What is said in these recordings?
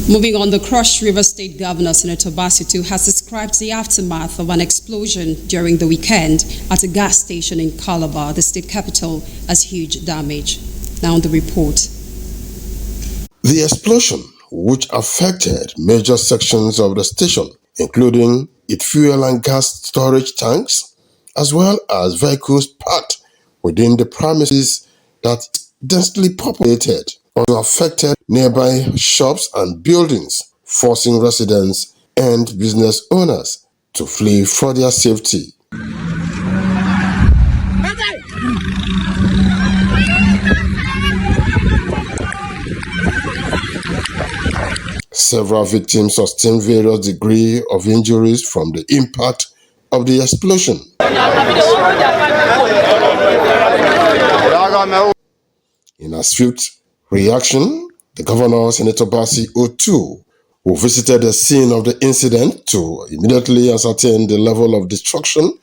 Moving on, the Cross River State Governor, Senator Bassey, has described the aftermath of an explosion during the weekend at a gas station in Calabar, the state capital, as huge damage. Now the report. The explosion, which affected major sections of the station, including its fuel and gas storage tanks, as well as vehicles parked within the premises that densely populated, also affected nearby shops and buildings, forcing residents and business owners to flee for their safety. Several victims sustained various degrees of injuries from the impact of the explosion. In a swift reaction, the governor, Senator Bassey, who visited the scene of the incident to immediately ascertain the level of destruction,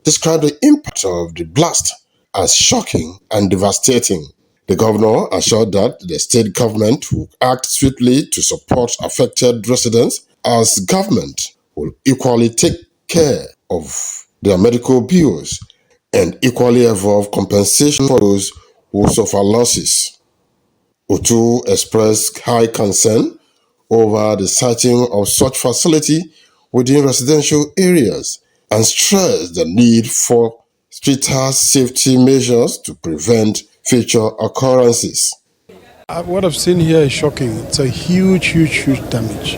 described the impact of the blast as shocking and devastating. The governor assured that the state government will act swiftly to support affected residents, as government will equally take care of their medical bills and equally involve compensation for those who suffer losses. Otu expressed high concern over the siting of such facility within residential areas and stressed the need for stricter safety measures to prevent future occurrences. What I've seen here is shocking. It's a huge damage.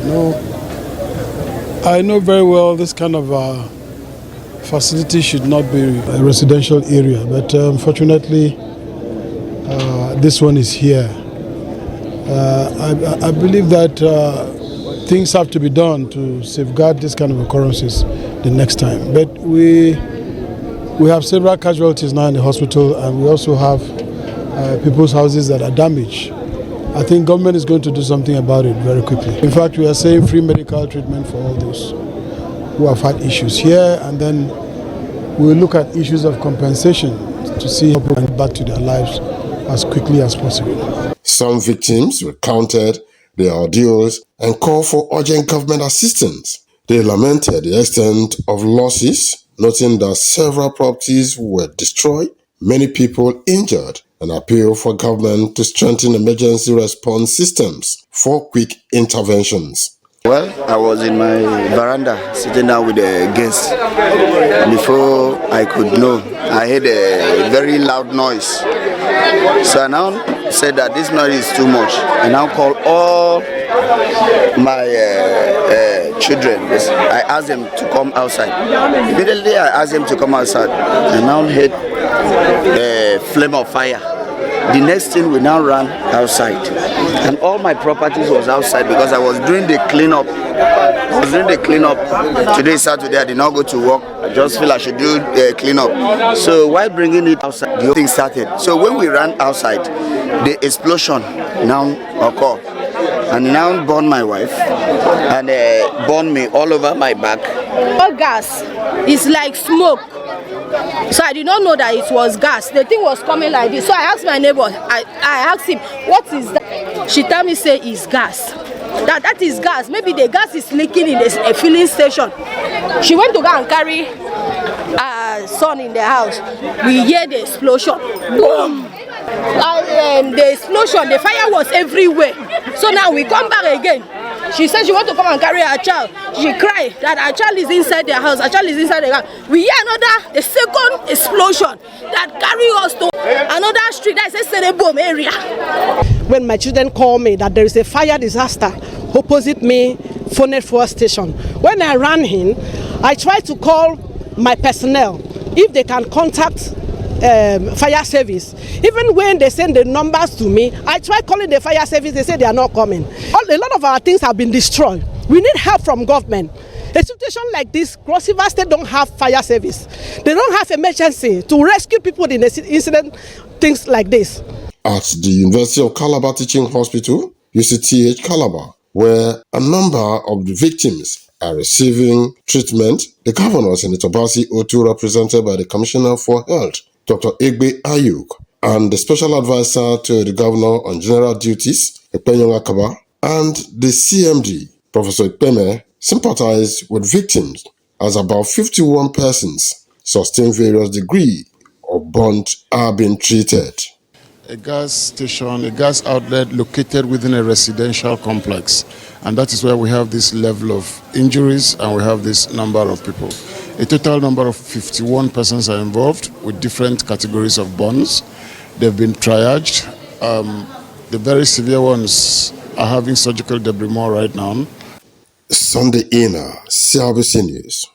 I know very well this kind of facility should not be a residential area, but unfortunately, this one is here. I believe that things have to be done to safeguard this kind of occurrences the next time. But we have several casualties now in the hospital, and we also have people's houses that are damaged. I think government is going to do something about it very quickly. In fact, we are saying free medical treatment for all those who have had issues here, and then we'll look at issues of compensation to see how people can get back to their lives as quickly as possible. Some victims recounted their ordeals and called for urgent government assistance. They lamented the extent of losses, noting that several properties were destroyed, many people injured, and appealed for government to strengthen emergency response systems for quick interventions. Well, I was in my veranda sitting down with the guests. Before I could know, I heard a very loud noise. So I now said that this noise is too much. I now called all my children. I asked them to come outside. Immediately I asked them to come outside. I now heard a flame of fire. The next thing, we now ran outside, and all my properties was outside because I was doing the cleanup. Today is Saturday, I did not go to work. I just feel I should do the cleanup. So while bringing it outside, the whole thing started. So when we ran outside, the explosion now occurred, and it now burned my wife and burned me all over my back. All gas is like smoke. So I did not know that it was gas. The thing was coming like this. So I asked my neighbor, I asked him, what is that? She told me, say it's gas. That is gas. Maybe the gas is leaking in a filling station. She went to go and carry her son in the house. We hear the explosion. Boom! The explosion, the fire was everywhere. So now we come back again. She said she want to come and carry her child. She cried that her child is inside the house. Her child is inside the house. We hear the second explosion that carry us to another street that is a Calabar area. When my children call me that there is a fire disaster opposite me, Fonet Fuel Station. When I ran in, I tried to call my personnel if they can contact fire service. Even when they send the numbers to me, I tried calling the fire service, they say they are not coming. A lot of our things have been destroyed. We need help from government. A situation like this, Cross River State don't have fire service. They don't have emergency to rescue people in the incident, things like this. At the University of Calabar Teaching Hospital, UCTH Calabar, where a number of the victims are receiving treatment, the governor, Senator Bassey, represented by the Commissioner for Health, Dr. Egbe Ayuk, and the special advisor to the governor on general duties, Ekpenyong Akaba, And the CMD, Professor Ikpeme, sympathized with victims as about 51 persons sustain various degrees of burns are being treated. A gas station, a gas outlet located within a residential complex. And that is where we have this level of injuries and we have this number of people. A total number of 51 persons are involved with different categories of burns. They've been triaged. The very severe ones are having surgical debridement right now. Sunday Ina, CBC News.